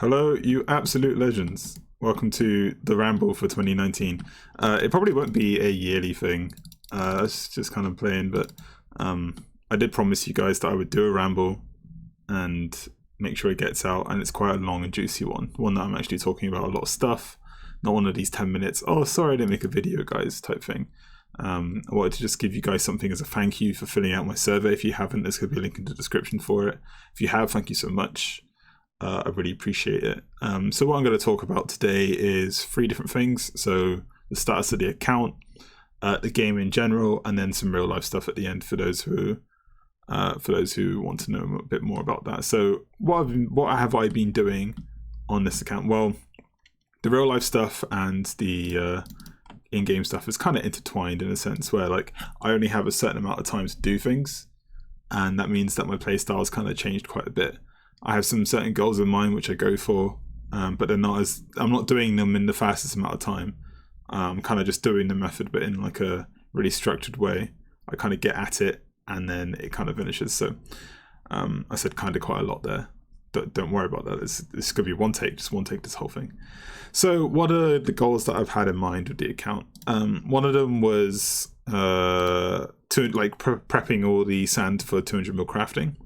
Hello, you absolute legends. Welcome to the Ramble for 2019. It probably won't be a yearly thing. It's just kind of playing, but I did promise you guys that I would do a Ramble and make sure it gets out, and it's quite a long and juicy one that I'm actually talking about a lot of stuff, not one of these 10 minutes, oh sorry I didn't make a video guys type thing. I wanted to just give you guys something as a thank you for filling out my survey. If you haven't, there's going to be a link in the description for it. If you have, thank you so much. I really appreciate it. So what I'm going to talk about today is 3 different things. So the status of the account, the game in general, and then some real life stuff at the end for those who want to know a bit more about that. So what have I been doing on this account? Well, the real life stuff and the in-game stuff is kind of intertwined in a sense where like I only have a certain amount of time to do things, and that means that my playstyle has kind of changed quite a bit. I have some certain goals in mind which I go for, but they're not as, I'm not doing them in the fastest amount of time. I'm kind of just doing the method, but in like a really structured way. I kind of get at it and then it kind of finishes. So I said kind of quite a lot there. Don't worry about that. This could be one take, just one take this whole thing. So what are the goals that I've had in mind with the account? One of them was prepping all the sand for 200 mil crafting.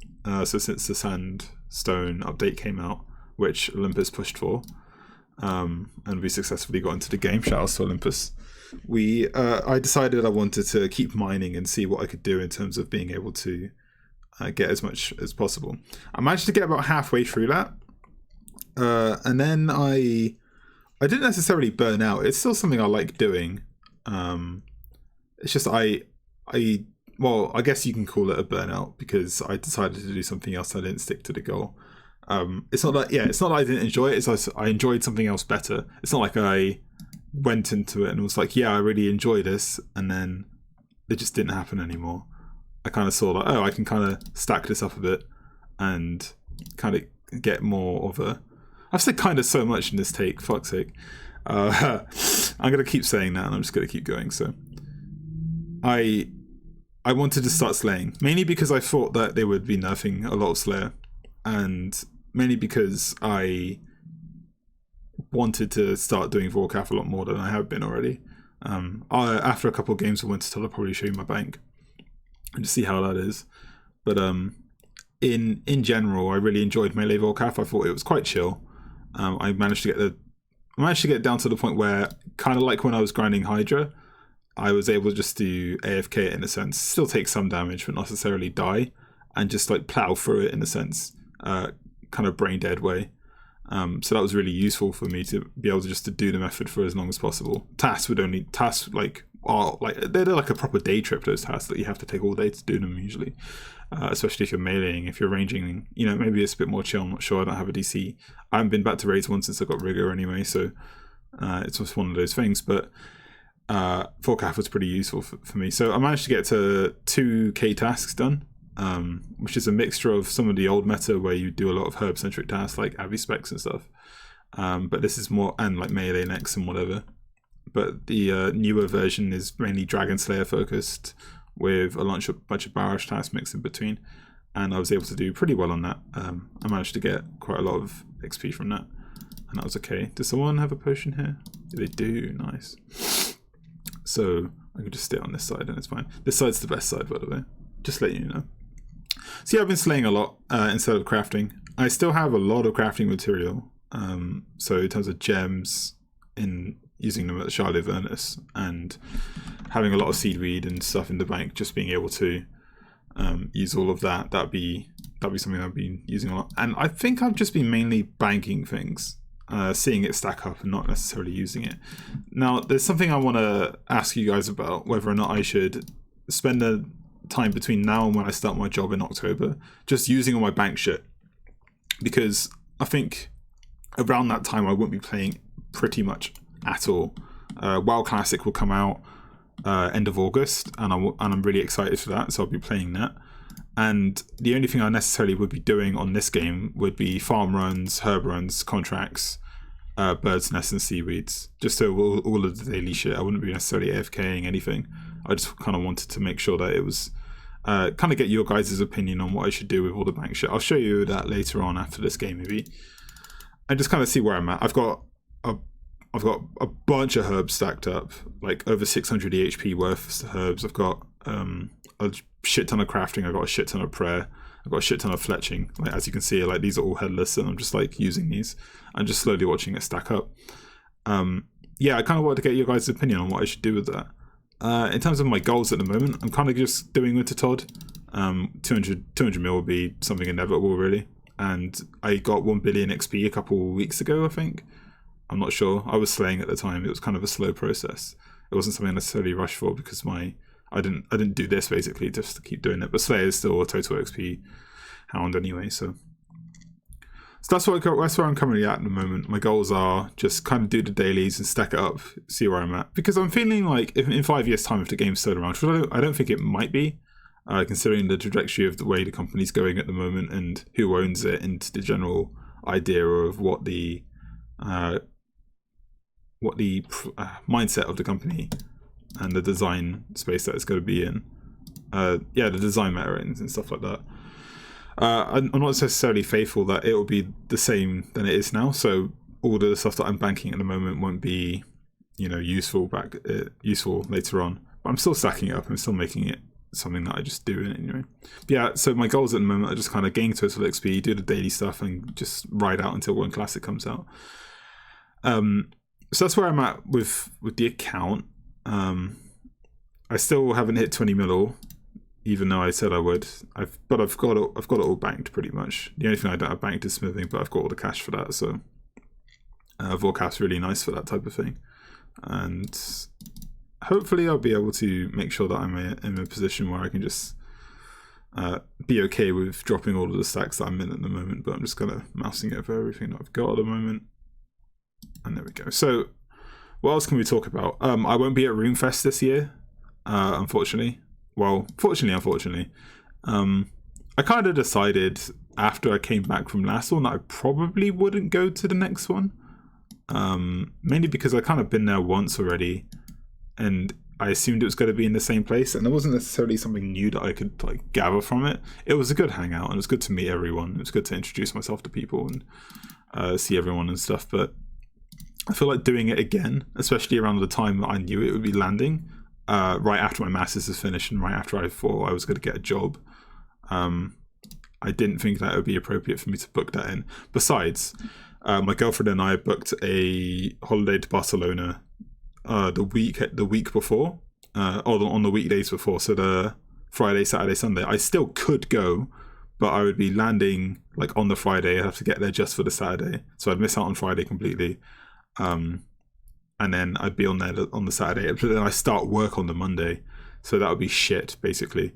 So since the sandstone update came out, which Olympus pushed for, and we successfully got into the game, shout out to Olympus, I decided I wanted to keep mining and see what I could do in terms of being able to get as much as possible. I managed to get about halfway through that, and then I didn't necessarily burn out. It's still something I like doing. It's just well, I guess you can call it a burnout because I decided to do something else. I didn't stick to the goal. It's not that I didn't enjoy it. It's like I enjoyed something else better. It's not like I went into it and was like, yeah, I really enjoy this, and then it just didn't happen anymore. I kind of saw like, oh, I can kind of stack this up a bit and kind of get more of a... I've said kind of so much in this take, fuck's sake. I'm going to keep saying that and I'm just going to keep going. So I wanted to start slaying, mainly because I thought that they would be nerfing a lot of Slayer, and mainly because I wanted to start doing Vorkath a lot more than I have been already. After a couple of games of Winterfell, I'll probably show you my bank and just see how that is. But in general, I really enjoyed melee Vorkath. I thought it was quite chill. I managed to get down to the point where, kind of like when I was grinding Hydra, I was able to just do AFK in a sense, still take some damage but not necessarily die, and just like plow through it in a sense, kind of brain dead way. So that was really useful for me to be able to just to do the method for as long as possible. Tasks are they're like a proper day trip, those tasks that you have to take all day to do them usually, especially if you're meleeing. If you're ranging, maybe it's a bit more chill. I'm not sure. I don't have a DC. I haven't been back to raids once since I got rigor anyway, so it's just one of those things. But Vorkath was pretty useful for me. So I managed to get to 2k tasks done, which is a mixture of some of the old meta where you do a lot of herb centric tasks like Abbey specs and stuff, but this is more, and like melee next and whatever. But the newer version is mainly Dragon Slayer focused, with a bunch of barrage tasks mixed in between, and I was able to do pretty well on that. I managed to get quite a lot of XP from that, and that was okay. Does someone have a potion here? They do. Nice. So I can just stay on this side and it's fine. This side's the best side, by the way, just letting you know. So yeah, I've been slaying a lot instead of crafting. I still have a lot of crafting material, so in terms of gems, in using them at the Charlotte Avernus, and having a lot of seedweed and stuff in the bank, just being able to use all of that, that'd be something I've been using a lot. And I think I've just been mainly banking things, seeing it stack up and not necessarily using it. Now, there's something I want to ask you guys about, whether or not I should spend the time between now and when I start my job in October just using all my bank shit, because I think around that time I won't be playing pretty much at all. WoW Classic will come out end of August, and I'm really excited for that, so I'll be playing that. And the only thing I necessarily would be doing on this game would be farm runs, herb runs, contracts, birds nests and seaweeds, just so all of the daily shit. I wouldn't be necessarily AFKing anything. I just kind of wanted to make sure that it was kind of get your guys' opinion on what I should do with all the bank shit. I'll show you that later on after this game maybe. and just kind of see where I'm at. I've got a bunch of herbs stacked up, like over 600 EHP worth of herbs. I've got a shit ton of crafting. I've got a shit ton of prayer. I've got a shit ton of fletching. Like, as you can see, like, these are all headless, and I'm just like using these and just slowly watching it stack up. Yeah, I kind of wanted to get your guys' opinion on what I should do with that. In terms of my goals at the moment, I'm kind of just doing Winter Todd. 200 mil will be something inevitable, really. And I got 1 billion XP a couple of weeks ago, I think. I'm not sure. I was slaying at the time. It was kind of a slow process. It wasn't something I necessarily rushed for because I didn't do this basically just to keep doing it. But Slayer is still a total XP hound anyway, so that's where I'm currently at the moment. My goals are just kind of do the dailies and stack it up, see where I'm at. Because I'm feeling like if in 5 years' time, if the game's still around, which I don't think it might be, considering the trajectory of the way the company's going at the moment and who owns it and the general idea of what the mindset of the company and the design space that it's going to be in. The design meta and stuff like that. I'm not necessarily faithful that it will be the same than it is now. So all the stuff that I'm banking at the moment won't be, useful later on. But I'm still stacking it up. I'm still making it something that I just do anyway. But yeah. So my goals at the moment are just kind of gain total XP, do the daily stuff, and just ride out until one classic comes out. So that's where I'm at with the account. I still haven't hit 20 mil, even though I said I would. I've got it all banked pretty much. The only thing I don't have banked is smithing, but I've got all the cash for that. So Vorkap's really nice for that type of thing, and hopefully I'll be able to make sure that I'm in a position where I can just be okay with dropping all of the stacks that I'm in at the moment. But I'm just kind of mousing over everything that I've got at the moment. And there we go. So what else can we talk about? I won't be at RuneFest this year, unfortunately. Well, unfortunately. I kind of decided after I came back from last one that I probably wouldn't go to the next one. Mainly because I kind of been there once already, and I assumed it was going to be in the same place, and there wasn't necessarily something new that I could like gather from it. It was a good hangout, and it was good to meet everyone. It was good to introduce myself to people and see everyone and stuff, but I feel like doing it again, especially around the time that I knew it would be landing, right after my Masters is finished and right after I thought I was going to get a job. I didn't think that it would be appropriate for me to book that in. Besides, my girlfriend and I booked a holiday to Barcelona the week before, or on the weekdays before, so the Friday, Saturday, Sunday. I still could go, but I would be landing like on the Friday. I'd have to get there just for the Saturday, so I'd miss out on Friday completely. And then I'd be on there on the Saturday, but then I start work on the Monday, so that would be shit basically.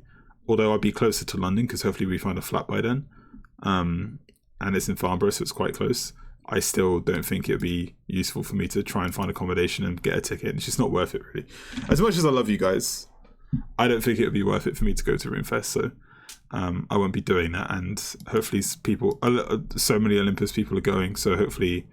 Although I'd be closer to London because hopefully we find a flat by then, and it's in Farnborough, so it's quite close. I still don't think it would be useful for me to try and find accommodation and get a ticket. It's just not worth it, really. As much as I love you guys, I don't think it would be worth it for me to go to RuneFest, so I won't be doing that. And hopefully so many Olympus people are going, so hopefully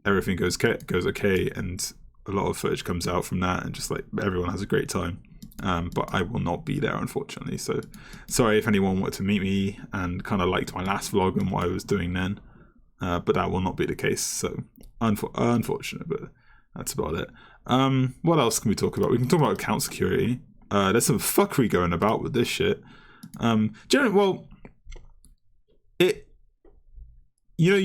everything goes okay, and a lot of footage comes out from that, and just like everyone has a great time. But I will not be there, unfortunately. So sorry if anyone wanted to meet me and kind of liked my last vlog and what I was doing then, but that will not be the case. So unfortunate, but that's about it. What else can we talk about? We can talk about account security. There's some fuckery going about with this shit. You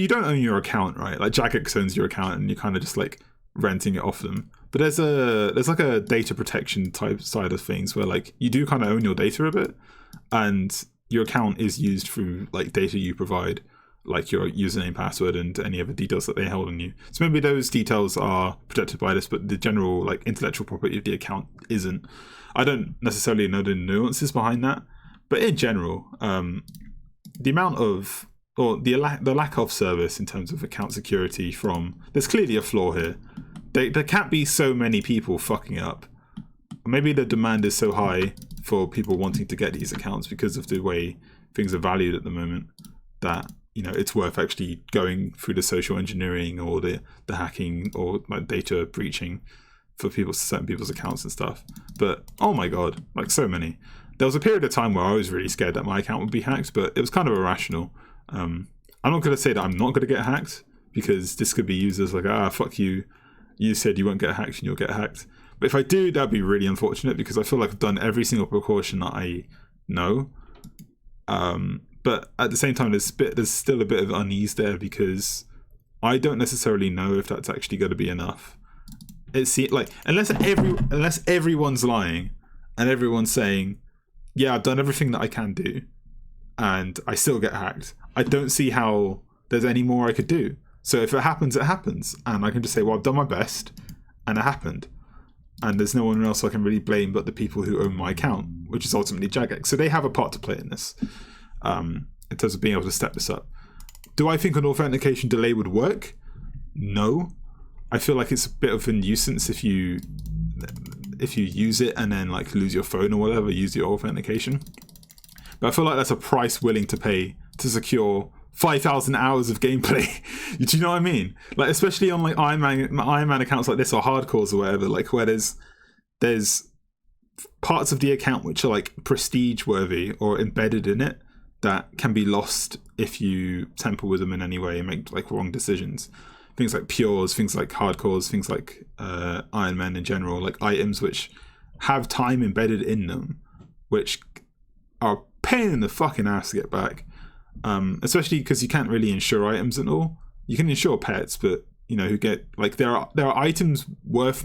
don't own your account, right? Like Jagex owns your account, and you're kind of just like renting it off them. But there's like a data protection type side of things where like you do kind of own your data a bit, and your account is used through like data you provide, like your username, password, and any other details that they hold on you. So maybe those details are protected by this, but the general like intellectual property of the account isn't. I don't necessarily know the nuances behind that, but in general, the amount of the lack of service in terms of account security there's clearly a flaw here. There can't be so many people fucking up. Maybe the demand is so high for people wanting to get these accounts because of the way things are valued at the moment that it's worth actually going through the social engineering or the hacking or like data breaching for certain people's accounts and stuff. But oh my god, like so many. There was a period of time where I was really scared that my account would be hacked, but it was kind of irrational. I'm not going to say that I'm not going to get hacked, because this could be used as like, fuck you, you said you won't get hacked and you'll get hacked. But if I do, that'd be really unfortunate, because I feel like I've done every single precaution that I know. But at the same time, there's still a bit of unease there, because I don't necessarily know if that's actually going to be enough. It's like, unless everyone's lying and everyone's saying, yeah, I've done everything that I can do and I still get hacked, I don't see how there's any more I could do. So if it happens, it happens, and I can just say, well, I've done my best and it happened, and there's no one else I can really blame but the people who own my account, which is ultimately Jagex. So they have a part to play in this, in terms of being able to step this up. Do I think an authentication delay would work? No. I feel like it's a bit of a nuisance if you use it and then like lose your phone or whatever, use your authentication. But I feel like that's a price willing to pay to secure 5,000 hours of gameplay. Do you know what I mean? Like, especially on like Ironman accounts like this, or hardcores or whatever, like where there's parts of the account which are like prestige worthy or embedded in it that can be lost if you tamper with them in any way and make like wrong decisions. Things like pures, things like hardcores, things like Ironman in general, like items which have time embedded in them, which are a pain in the fucking ass to get back. Especially because you can't really insure items at all. You can insure pets, but you know, who get like there are items worth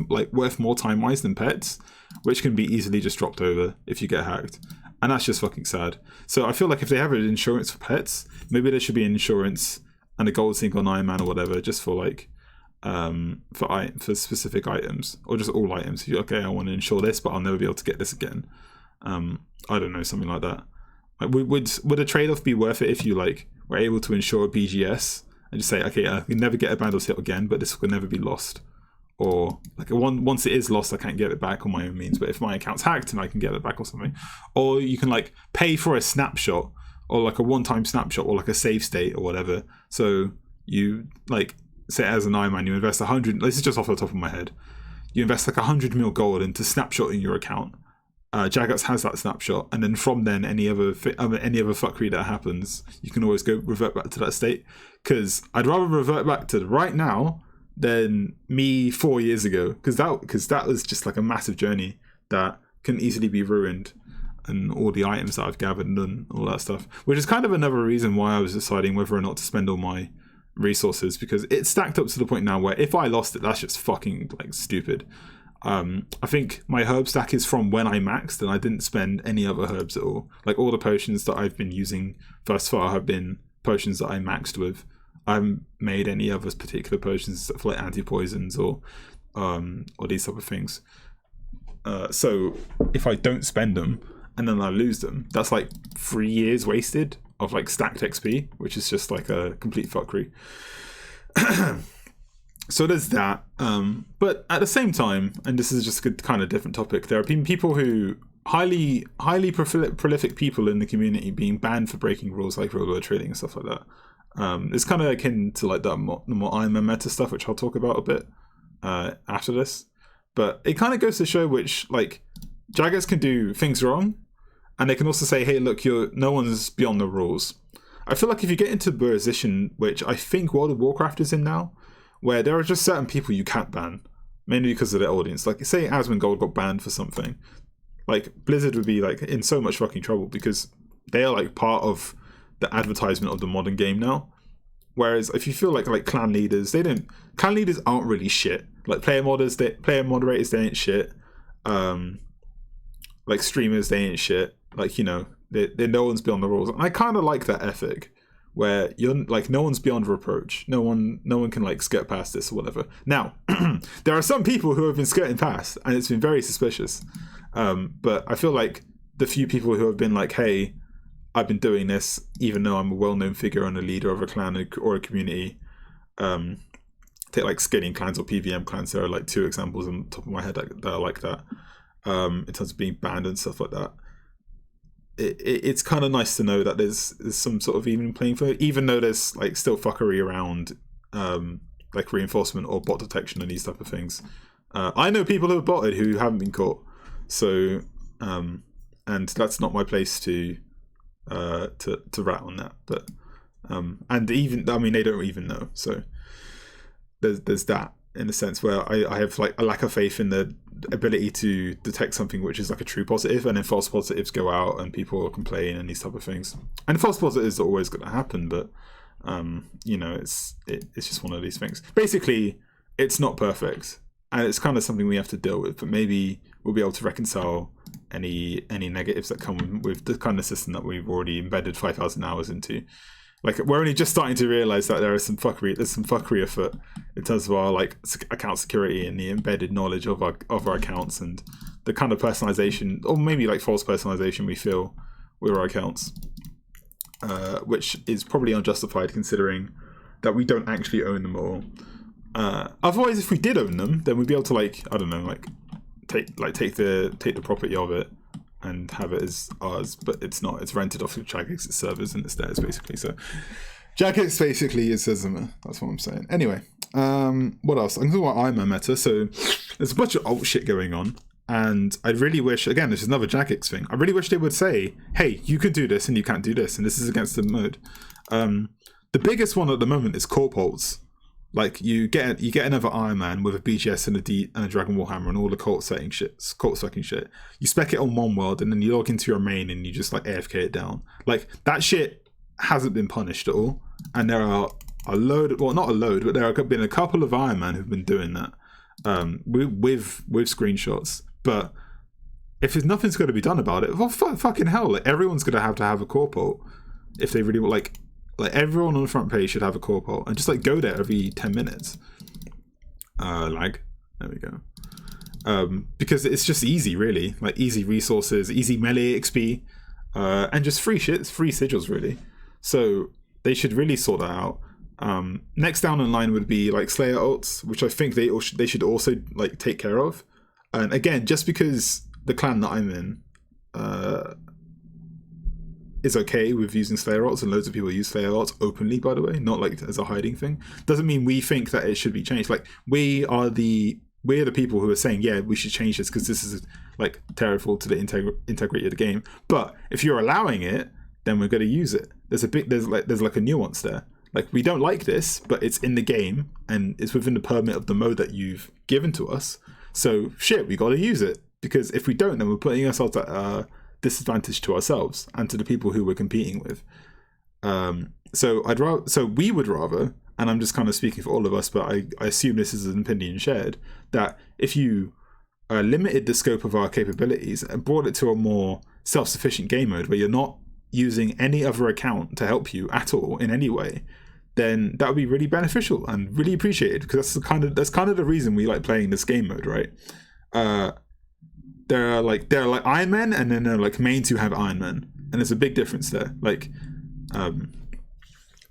more time wise than pets, which can be easily just dropped over if you get hacked, and that's just fucking sad. So I feel like if they have an insurance for pets, maybe there should be an insurance and a gold sync on Iron Man or whatever, just for like for specific items, or just all items. If you're okay, I want to insure this, but I'll never be able to get this again. I don't know, something like that. Like, would a trade-off be worth it if you like were able to insure a BGS and just say, okay, I can never get a Bandos hit again, but this will never be lost, or like once it is lost, I can't get it back on my own means. But if my account's hacked, and I can get it back or something, or you can like pay for a snapshot, or like a one-time snapshot, or like a save state or whatever. So you like say as an Ironman, you invest 100. This is just off the top of my head. You invest like 100 mil gold into snapshotting your account. Jagex has that snapshot, and then from then any other fuckery that happens, you can always go revert back to that state. Because I'd rather revert back to right now than me 4 years ago, because that was just like a massive journey that can easily be ruined, and all the items that I've gathered and all that stuff, which is kind of another reason why I was deciding whether or not to spend all my resources, because it's stacked up to the point now where if I lost it, that's just fucking like stupid. I think my herb stack is from when I maxed, and I didn't spend any other herbs at all. Like all the potions that I've been using thus far have been potions that I maxed with. I haven't made any other particular potions for like anti-poisons or these type of things. So if I don't spend them and then I lose them, that's like 3 years wasted of like stacked XP, which is just like a complete fuckery. So there's that. But at the same time, and this is just a kind of different topic, there have been people who highly prolific people in the community being banned for breaking rules, like robo trading and stuff like that. It's kind of akin to like the more Ironman meta stuff, which I'll talk about a bit after this. But it kind of goes to show which like Jagex can do things wrong, and they can also say, hey, look, no one's beyond the rules. I feel like if you get into the position, which I think World of Warcraft is in now, where there are just certain people you can't ban, mainly because of their audience. Like, say Asmongold got banned for something, like Blizzard would be like in so much fucking trouble, because they are like part of the advertisement of the modern game now. Whereas if you feel like clan leaders, clan leaders aren't really shit. Like player moderators, they ain't shit. Like streamers, they ain't shit. Like, you know, they're no one's beyond the rules. And I kind of like that ethic, where you're like, no one's beyond reproach. No one can like skirt past this or whatever. Now, there are some people who have been skirting past, and it's been very suspicious. But I feel like the few people who have been like, hey, I've been doing this, even though I'm a well-known figure and a leader of a clan or a community. Take like scaling clans or PVM clans. There are like 2 examples on the top of my head that are like that. In terms of being banned and stuff like that. It's kind of nice to know that there's some sort of even playing field, even though there's like still fuckery around like reinforcement or bot detection and these type of things. I know people who have botted who haven't been caught, so and that's not my place to rat on that. But And even, I mean, they don't even know. So there's that, in a sense where I have like a lack of faith in the ability to detect something which is like a true positive, and then false positives go out and people complain and these type of things. And false positives are always going to happen, but it's just one of these things. Basically, it's not perfect, and it's kind of something we have to deal with. But maybe we'll be able to reconcile any negatives that come with the kind of system that we've already embedded 5,000 hours into. Like, we're only just starting to realize that there's some fuckery afoot in terms of our like account security and the embedded knowledge of our accounts, and the kind of personalization, or maybe like false personalization, we feel with our accounts, which is probably unjustified considering that we don't actually own them all. Otherwise, if we did own them, then we'd be able to like, I don't know, like take the property of it and have it as ours, but it's not. It's rented off of Jagex servers and it's theirs, basically. So Jagex basically is Zimmer. That's what I'm saying. Anyway, what else? I'm talking about Ironman meta. So there's a bunch of alt shit going on, and I really wish, again, this is another Jagex thing, I really wish they would say, hey, you can do this and you can't do this, and this is against the mode. The biggest one at the moment is corp holds. Like, you get another Iron Man with a BGS and a Dragon Warhammer and all the cult stacking shit. You spec it on one world and then you log into your main and you just like AFK it down. Like, that shit hasn't been punished at all. And there are a load, well, not a load, but there have been a couple of Iron Man who've been doing that with screenshots. But if nothing's going to be done about it, well, fucking hell, like, everyone's going to have a corpo if they really want, like everyone on the front page should have a corpo and just like go there every 10 minutes. Lag. There we go. Because it's just easy, really. Like, easy resources, easy melee XP, and just free shit, free sigils, really. So they should really sort that out. Next down in line would be like Slayer ults, which I think they should also like take care of. And again, just because the clan that I'm in is okay with using Slayer ults, and loads of people use Slayer ults openly, by the way, not like as a hiding thing, doesn't mean we think that it should be changed. Like, we're the people who are saying, yeah, we should change this because this is like terrible to the integrity of the game. But if you're allowing it, then we're going to use it. There's like a nuance there. Like, we don't like this, but it's in the game and it's within the permit of the mode that you've given to us. So shit, we got to use it, because if we don't, then we're putting ourselves at disadvantage to ourselves and to the people who we're competing with. So we would rather, and I'm just kind of speaking for all of us, but I assume this is an opinion shared, that if you limited the scope of our capabilities and brought it to a more self-sufficient game mode where you're not using any other account to help you at all in any way, then that would be really beneficial and really appreciated, because that's kind of the reason we like playing this game mode, right? There are like Iron Men, and then there are like mains who have Iron Men, and there's a big difference there. Like,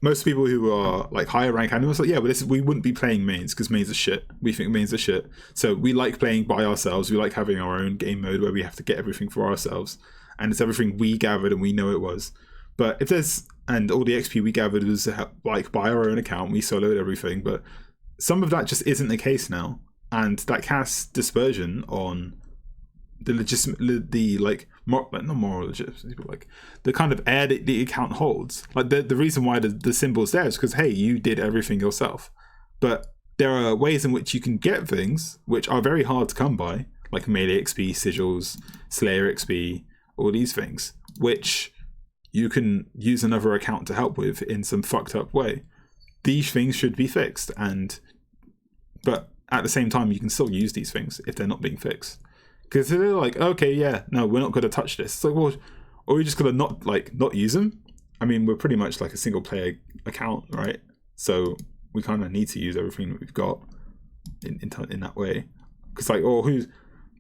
most people who are like higher rank animals, like, yeah, but we wouldn't be playing mains because mains are shit. We think mains are shit, so we like playing by ourselves. We like having our own game mode where we have to get everything for ourselves, and it's everything we gathered and we know it was. But if there's, and all the XP we gathered was like by our own account, we soloed everything, but some of that just isn't the case now, and that casts dispersion on the not moral legitimacy, but like the kind of air that the account holds. Like, the reason why the symbol's there is because, hey, you did everything yourself. But there are ways in which you can get things which are very hard to come by, like melee XP, sigils, Slayer XP, all these things, which you can use another account to help with in some fucked up way. These things should be fixed, but at the same time, you can still use these things if they're not being fixed. Because they're like, okay, yeah, no, we're not going to touch this. It's like, well, are we just going to not use them? I mean, we're pretty much like a single player account, right? So we kind of need to use everything that we've got in that way. Because like, oh, who's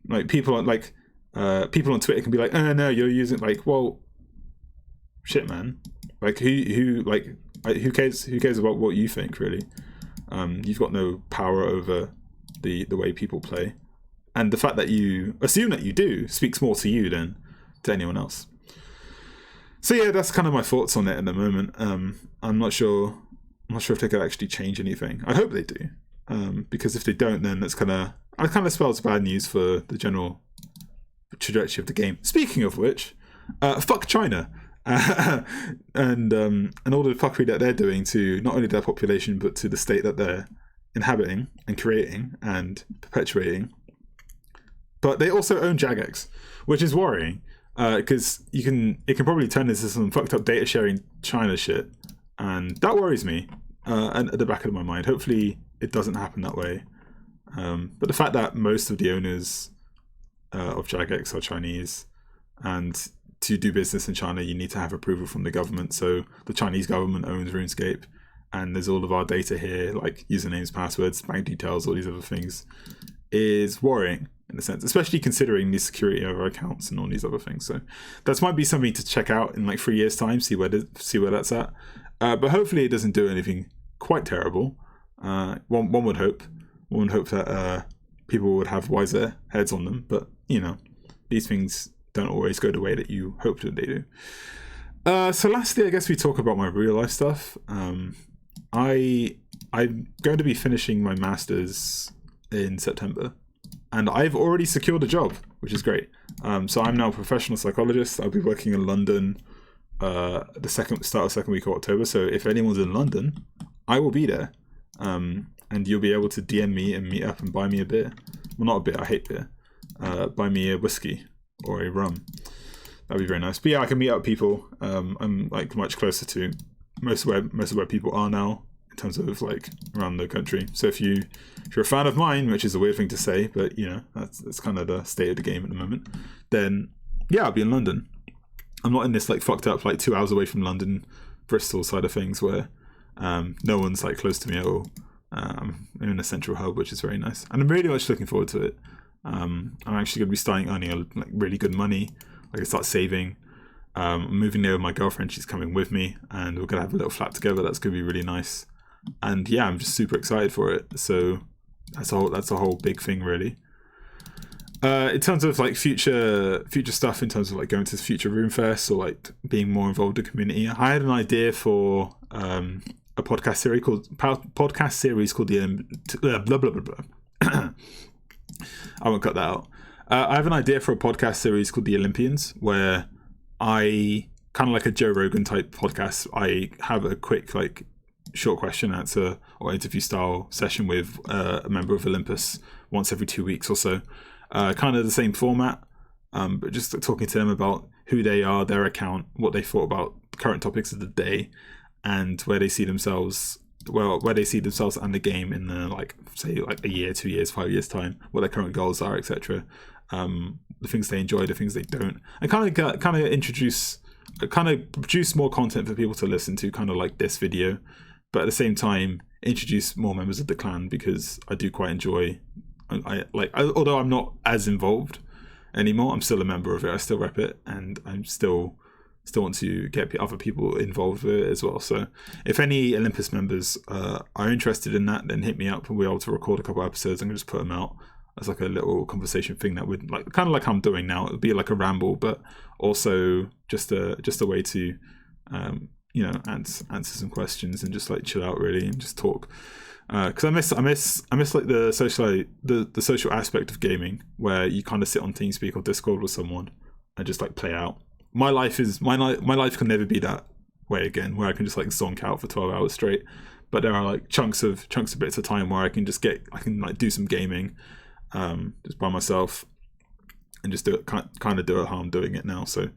like people on Twitter can be like, oh no, you're using, like, well, shit, man. Like, who cares about what you think, really? You've got no power over the way people play. And the fact that you assume that you do speaks more to you than to anyone else. So yeah, that's kind of my thoughts on it at the moment. I'm not sure if they could actually change anything. I hope they do, because if they don't, then that kind of spells bad news for the general trajectory of the game. Speaking of which, fuck China. and all the fuckery that they're doing to not only their population but to the state that they're inhabiting and creating and perpetuating. But they also own Jagex, which is worrying, because it can probably turn into some fucked up data sharing China shit, and that worries me. And at the back of my mind, hopefully it doesn't happen that way. But the fact that most of the owners of Jagex are Chinese, and to do business in China, you need to have approval from the government. So the Chinese government owns RuneScape, and there's all of our data here, like usernames, passwords, bank details, all these other things, is worrying in a sense, especially considering the security of our accounts and all these other things. So that might be something to check out in like 3 years' time, see where that's at. But hopefully it doesn't do anything quite terrible. One would hope. One would hope that people would have wiser heads on them. But these things don't always go the way that you hope that they do. So lastly, I guess we talk about my real life stuff. I'm going to be finishing my master's in September, and I've already secured a job, which is great. So I'm now a professional psychologist. I'll be working in London the second week of October. So if anyone's in London, I will be there, and you'll be able to DM me and meet up and buy me a beer. Well, not a beer, I hate beer. Buy me a whiskey or a rum. That'd be very nice. But yeah, I can meet up people. I'm like much closer to most of where people are now in terms of like around the country. So if you're a fan of mine, which is a weird thing to say, but that's kind of the state of the game at the moment, then yeah, I'll be in London. I'm not in this like fucked up like 2 hours away from London, Bristol side of things where no one's like close to me at all. I'm in a central hub, which is very nice, and I'm really much looking forward to it. I'm actually going to be starting earning like really good money. I can start saving. I'm moving there with my girlfriend. She's coming with me, and we're going to have a little flat together. That's going to be really nice. And yeah, I'm just super excited for it. So that's a whole big thing, really. In terms of like future stuff, in terms of like going to future Rune Fest or like being more involved in the community, I had an idea for a podcast series called the blah blah blah blah. I won't cut that out. I have an idea for a podcast series called The Olympians, where I, kind of like a Joe Rogan type podcast, I have a quick like short question answer or interview style session with a member of Olympus once every 2 weeks or so. Kind of the same format, but just talking to them about who they are, their account, what they thought about current topics of the day, and where they see themselves and the game in the like say like a year, 2 years, 5 years time, what their current goals are, etc. The things they enjoy, the things they don't, and kind of produce more content for people to listen to, kind of like this video, but at the same time introduce more members of the clan, because I do quite enjoy. Although I'm not as involved anymore, I'm still a member of it. I still rep it, and I'm still want to get other people involved with it as well. So if any Olympus members are interested in that, then hit me up and we'll be able to record a couple episodes. I'm gonna just put them out as like a little conversation thing that would like kind of like I'm doing now. It would be like a ramble, but also just a way to answer some questions and just like chill out really and just talk. Because I miss like the social aspect of gaming, where you kind of sit on TeamSpeak or Discord with someone and just like play out. My life can never be that way again, where I can just like zonk out for 12 hours straight. But there are like chunks of bits of time where I can like do some gaming, just by myself, and just do it kind of do it how I'm doing it now. So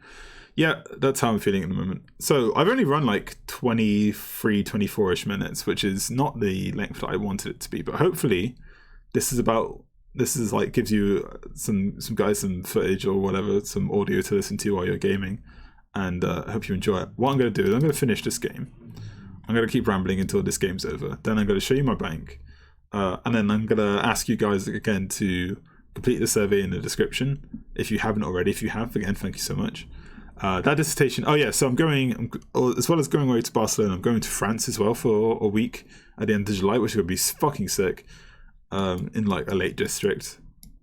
yeah, that's how I'm feeling at the moment. So I've only run like 24-ish minutes, which is not the length that I wanted it to be. But hopefully this is like gives you some guys some footage or whatever, some audio to listen to while you're gaming. And I hope you enjoy it. What I'm going to do is I'm going to finish this game. I'm going to keep rambling until this game's over. Then I'm going to show you my bank. And then I'm going to ask you guys again to complete the survey in the description. If you haven't already, if you have, again, thank you so much. That dissertation, so I'm going, as well as going away to Barcelona, I'm going to France as well for a week at the end of July, which is going to be fucking sick, in like a Lake District.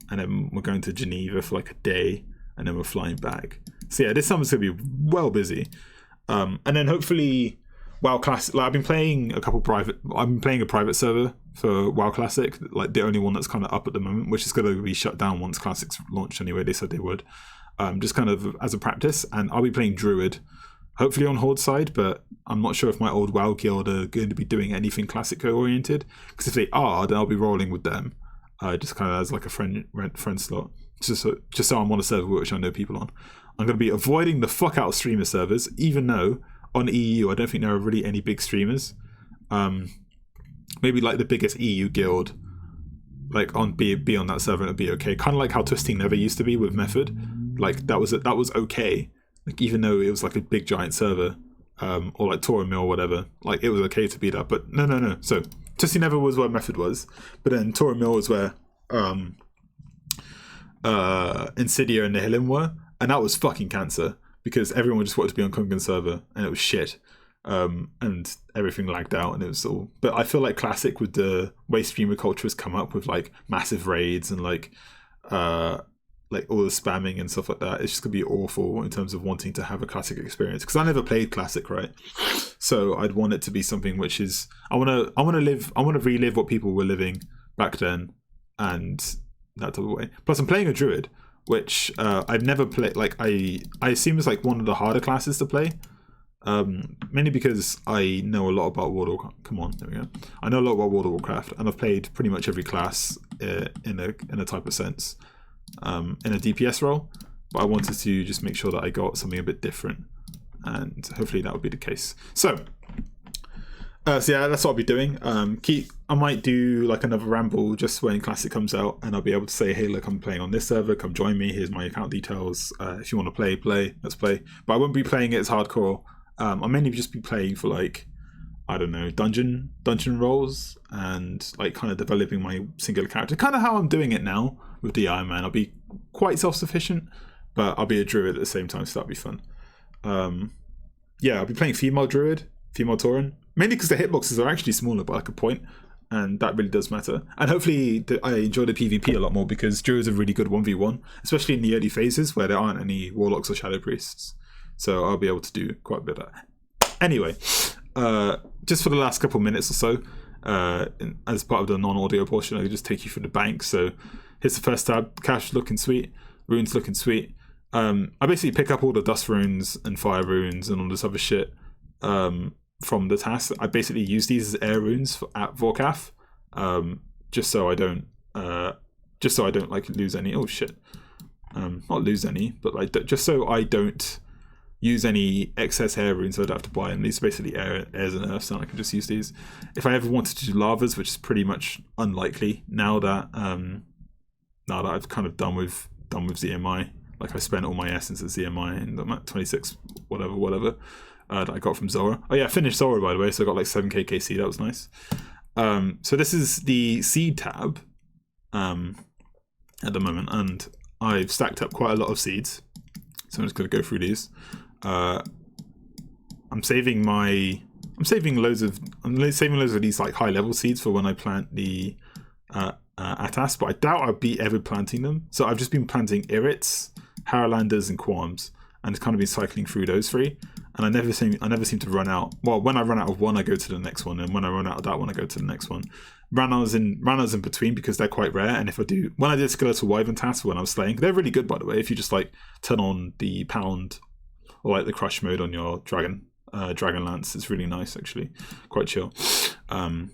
And then we're going to Geneva for like a day, and then we're flying back. So yeah, this summer's going to be well busy. And then hopefully WoW Classic, like I've been playing a private server for WoW Classic, like the only one that's kind of up at the moment, which is going to be shut down once Classic's launched anyway. They said they would. Just kind of as a practice, and I'll be playing Druid hopefully on Horde side, but I'm not sure if my old WoW guild are going to be doing anything classic oriented. Because if they are, then I'll be rolling with them, just kind of as like a friend slot, just so I'm on a server which I know people on. I'm going to be avoiding the fuck out of streamer servers, even though on EU I don't think there are really any big streamers. Maybe like the biggest EU guild, like on be on that server and it'd be okay. Kind of like how Twisting never used to be with Method. Like that was okay. Like even though it was like a big giant server, or like Tora Mill or whatever, like it was okay to be that. But no. So Twisting never was where Method was, but then Tora Mill was where Insidia and Nihilin were, and that was fucking cancer because everyone just wanted to be on Kungan server and it was shit. And everything lagged out and it was all, but I feel like Classic with the way streamer culture has come up with like massive raids and like all the spamming and stuff like that, it's just gonna be awful in terms of wanting to have a Classic experience, because I never played Classic, right? So I'd want it to be something which is I want to relive what people were living back then and that type of way. Plus I'm playing a druid, which I've never played. Like I assume it's like one of the harder classes to play. Mainly because I know a lot about World of Warcraft. Come on, there we go. I know a lot about World of Warcraft, and I've played pretty much every class in a type of sense, in a DPS role. But I wanted to just make sure that I got something a bit different, and hopefully that would be the case. So yeah, that's what I'll be doing. I might do like another ramble just when Classic comes out, and I'll be able to say, hey, look, I'm playing on this server. Come join me. Here's my account details. If you want to play. Let's play. But I won't be playing it as hardcore. I'll mainly just be playing for like, I don't know, dungeon roles and like kind of developing my singular character. Kind of how I'm doing it now with the Ironman. I'll be quite self-sufficient, but I'll be a druid at the same time, so that'll be fun. Yeah, I'll be playing female druid, female Tauren, mainly because the hitboxes are actually smaller by like a point, and that really does matter. And hopefully I enjoy the PvP a lot more because druids are really good 1v1, especially in the early phases where there aren't any warlocks or shadow priests. So I'll be able to do quite a bit of that. Anyway, just for the last couple minutes or so, as part of the non-audio portion, I'll just take you through the bank. So here's the first tab. Cash looking sweet. Runes looking sweet. I basically pick up all the dust runes and fire runes and all this other shit from the task. I basically use these as air runes at Vorkath, just so I don't like lose any. Oh shit. Not lose any, but like just so I don't use any excess air runes, so I don't have to buy them. These are basically airs and earths, and I can just use these. If I ever wanted to do lavas, which is pretty much unlikely now that I've kind of done with ZMI, like I spent all my essence at ZMI and I'm at 26 whatever that I got from Zora. Oh yeah, I finished Zora by the way, so I got like 7k KC. That was nice. So this is the seed tab at the moment, and I've stacked up quite a lot of seeds, so I'm just going to go through these. I'm saving loads of these like high level seeds for when I plant the Atas, but I doubt I'll be ever planting them. So I've just been planting Irits, Harrowlanders, and Qualms, and kind of been cycling through those three. And I never seem to run out. Well, when I run out of one, I go to the next one, and when I run out of that one, I go to the next one. Runners in between because they're quite rare. And when I did Skeletal Wyvern tasks when I was slaying, they're really good by the way. If you just like turn on the pound or like the crush mode on your dragon lance, it's really nice actually, quite chill. I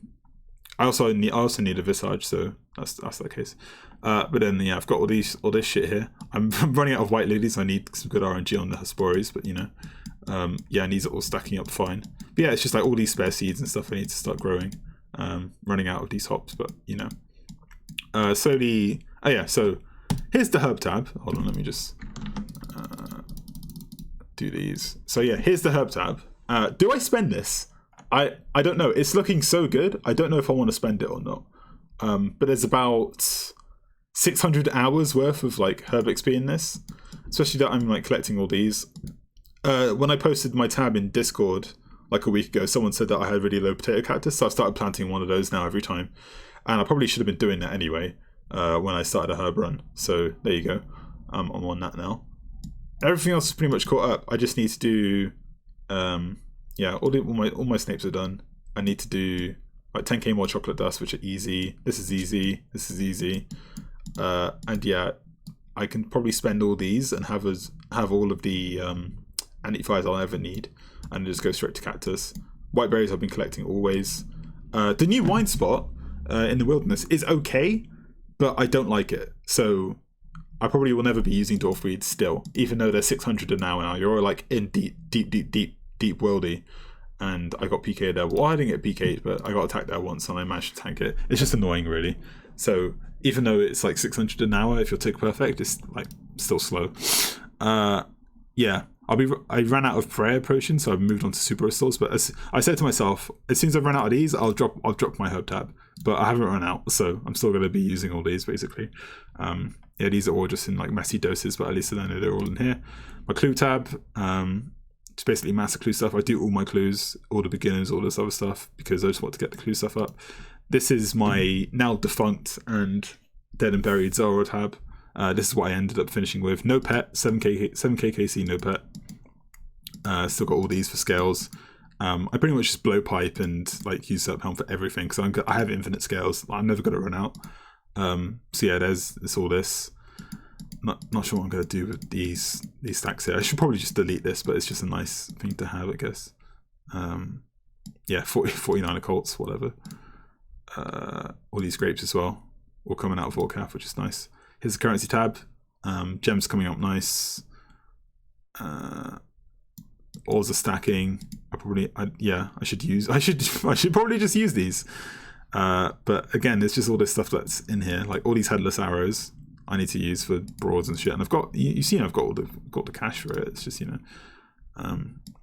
also need a visage, so that's the case. But then yeah, I've got all this shit here. I'm running out of white lilies. I need some good RNG on the Hesperes, but you know, yeah, and these are all stacking up fine. But yeah, it's just like all these spare seeds and stuff I need to start growing. Running out of these hops, but you know, slowly. Oh yeah, so here's the herb tab. Hold on, let me just do these. So yeah, here's the herb tab. Do I spend this? I don't know. It's looking so good. I don't know if I want to spend it or not. But there's about 600 hours worth of like herb XP in this, especially that I'm like collecting all these. When I posted my tab in Discord like a week ago, someone said that I had really low potato cactus, so I've started planting one of those now every time. And I probably should have been doing that anyway when I started a herb run. So there you go. I'm on that now. Everything else is pretty much caught up. I just need to do, yeah, all my snapes are done. I need to do like 10k more chocolate dust, which are easy. This is easy. This is easy. And yeah, I can probably spend all these and have all of the antivirus I'll ever need, and just go straight to cactus. White berries I've been collecting always. The new wine spot in the wilderness is okay, but I don't like it. So I probably will never be using dwarf weeds still, even though they're 600 an hour now. You're all like in deep worldy. And I got PK'd there. Well, I didn't get PK'd, but I got attacked there once and I managed to tank it. It's just annoying, really. So even though it's like 600 an hour, if you're tick perfect, it's like still slow. Yeah, I ran out of prayer potions, so I've moved on to super restores. But as I said to myself, as soon as I've run out of these, I'll drop my herb tab. But I haven't run out, so I'm still going to be using all these basically. Yeah, these are all just in like messy doses, but at least I know they're all in here. My clue tab. It's basically master clue stuff. I do all my clues, all the beginners, all this other stuff, because I just want to get the clue stuff up. This is my now defunct and dead and buried Zora tab. This is what I ended up finishing with. No pet, 7k KC, no pet. Still got all these for scales. I pretty much just blow pipe and like use that helm for everything, because I have infinite scales. I'm never going to run out. So yeah, it's all this. Not sure what I'm going to do with these stacks here. I should probably just delete this, but it's just a nice thing to have, I guess. Yeah, 49 occults, whatever. All these grapes as well, all coming out of Vorkath, which is nice. Here's the currency tab. Gems coming up nice. Ores are stacking. I should probably just use these. But again, there's just all this stuff that's in here, like all these headless arrows I need to use for broads and shit, and I've got I've got all the cash for it. It's just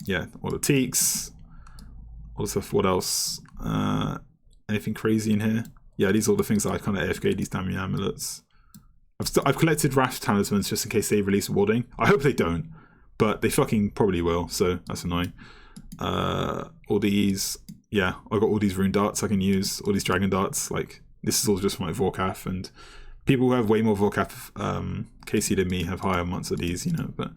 yeah, all the teaks, all the stuff. What else? Anything crazy in here? Yeah, these are all the things that I kind of AFK. These damn amulets. I've collected Raft talismans just in case they release warding. I hope they don't, but they fucking probably will. So that's annoying. All these, yeah, I've got all these rune darts I can use. All these dragon darts. Like this is all just for my Vorkath, and people who have way more Vorkath KC than me have higher amounts of these, but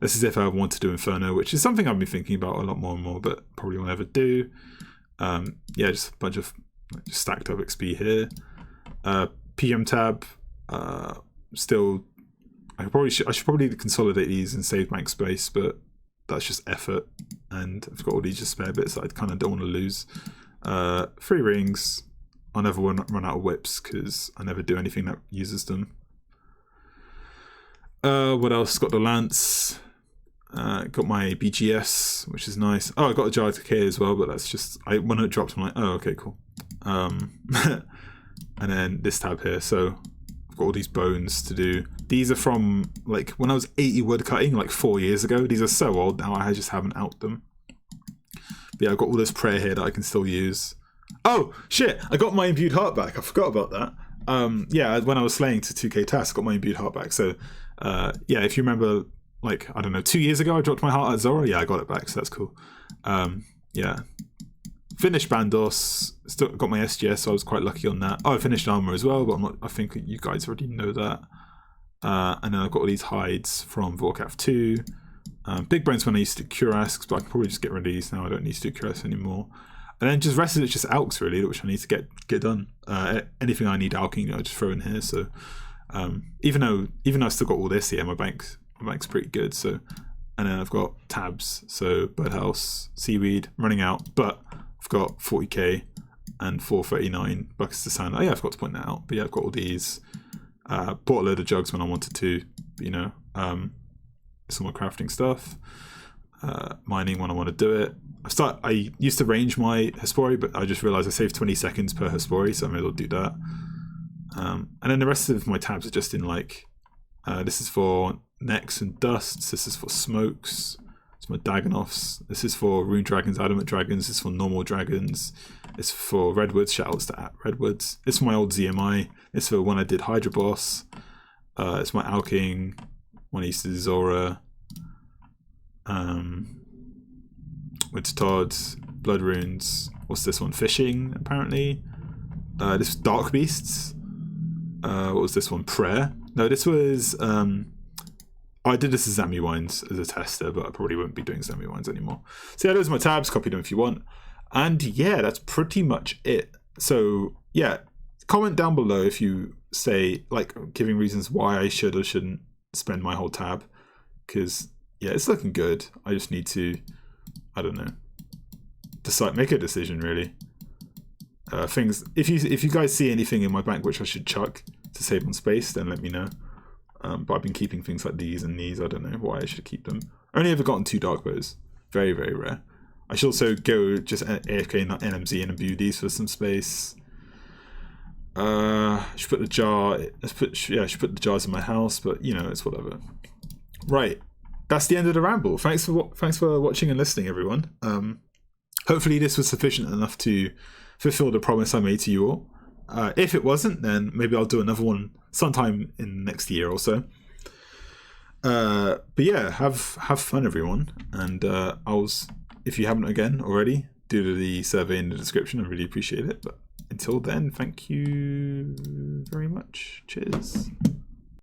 this is if I want to do Inferno, which is something I've been thinking about a lot more and more, but probably will never do. Yeah, just a bunch of just stacked up XP here. PM tab, still, I should probably consolidate these and save bank space, but that's just effort, and I've got all these just spare bits that I kind of don't want to lose. 3 rings. I'll never run out of whips because I never do anything that uses them. What else? Got the lance. Got my BGS, which is nice. Oh, I got a jar of decay as well, but that's just when it dropped, I'm like, oh, okay, cool. And then this tab here. So I've got all these bones to do. These are from like when I was 80 wood cutting like 4 years ago. These are so old now. I just haven't out them. But yeah, I've got all this prayer here that I can still use. Oh shit! I got my imbued heart back. I forgot about that. Yeah, when I was slaying to 2k task, I got my imbued heart back. So, yeah, if you remember, like I don't know, 2 years ago, I dropped my heart at Zora. Yeah, I got it back, so that's cool. Yeah, finished Bandos. Still got my SGS, so I was quite lucky on that. Oh, I finished armor as well, but I think you guys already know that. And then I've got all these hides from Vorkath 2. Big brains when I used to do Curasks, but I can probably just get rid of these now. I don't need to do Curasks anymore. And then just rest of it's just alks really, which I need to get done. Anything I need alking, I just throw in here. So even though I've still got all this here, my bank's pretty good. So, and then I've got tabs. So birdhouse, seaweed, I'm running out, but I've got 40k and 439 buckets of sand. Oh yeah, I forgot to point that out. But yeah, I've got all these. Bought a load of jugs when I wanted to. Some more crafting stuff. Mining when I want to do it. I used to range my Hespori, but I just realized I saved 20 seconds per Hespori, so I may as well do that. And then the rest of my tabs are just in like, this is for necks and dusts, this is for smokes, it's my Dagonoffs, this is for rune dragons, adamant dragons, this is for normal dragons, it's for redwoods, shoutouts to redwoods, it's for my old ZMI, it's for when I did Hydra Boss, it's my Alking, when I used to do Zora, Winter Tods, Blood Runes, what's this one? Fishing, apparently. This was Dark Beasts. What was this one? Prayer. No, this was I did this as Zami Wines as a tester, but I probably won't be doing Zami Wines anymore. So yeah, those are my tabs, copy them if you want. And yeah, that's pretty much it. So yeah, comment down below if you say, like, giving reasons why I should or shouldn't spend my whole tab, because yeah, it's looking good. I just need to, I don't know, make a decision really. Things. If you guys see anything in my bank which I should chuck to save on space, then let me know. But I've been keeping things like these and these. I don't know why I should keep them. I only ever gotten 2 dark bows. Very, very rare. I should also go just AFK in that NMZ and imbue these for some space. I should put the jar. I should put the jars in my house, but you know, it's whatever. Right, that's the end of the ramble. Thanks for watching and listening, everyone. Hopefully this was sufficient enough to fulfill the promise I made to you all. If it wasn't, then maybe I'll do another one sometime in next year or so. But yeah, have fun, everyone. And if you haven't again already, do the survey in the description. I really appreciate it. But until then, thank you very much. Cheers.